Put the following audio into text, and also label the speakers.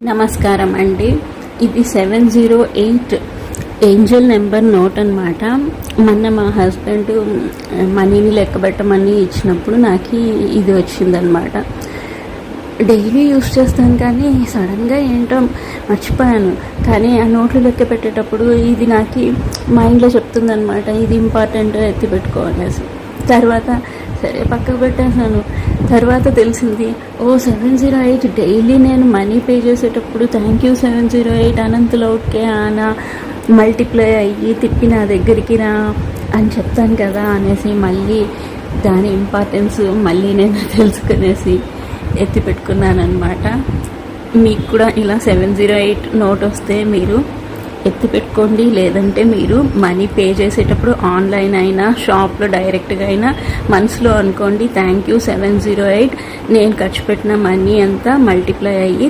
Speaker 1: నమస్కారం అండి. ఇది 708 ఏంజల్ నెంబర్ నోట్ అనమాట. మొన్న మా హస్బెండ్ మనీని లెక్కబెట్టమని ఇచ్చినప్పుడు నాకు ఇది వచ్చిందనమాట. డైలీ యూస్ చేస్తాను కానీ సడన్గా ఏంటో మర్చిపోయాను. కానీ ఆ నోట్లు లెక్క పెట్టేటప్పుడు ఇది నాకు మైండ్లో చెప్తుందనమాట, ఇది ఇంపార్టెంట్, ఎత్తి పెట్టుకోవాలనేసి. తర్వాత సరే పక్కకు పెట్టేసాను. తర్వాత తెలిసింది, 708 డైలీ నేను మనీ పే చేసేటప్పుడు థ్యాంక్ యూ 708 అనంతలోకే ఆనా మల్టిప్లై అయ్యి తిప్పి నా దగ్గరికి రా అని చెప్తాను కదా అనేసి మళ్ళీ దాని ఇంపార్టెన్స్ మళ్ళీ నేను తెలుసుకునేసి ఎత్తి పెట్టుకున్నాను అనమాట. మీకు కూడా ఇలా 708 నోట్ వస్తే మీరు ఎత్తి పెట్టుకోండి. లేదంటే మీరు మనీ పే చేసేటప్పుడు ఆన్లైన్ అయినా షాప్లో డైరెక్ట్గా అయినా మనసులో అనుకోండి, థ్యాంక్ యూ 708, నేను ఖర్చు పెట్టిన మనీ అంతా మల్టిప్లై అయ్యి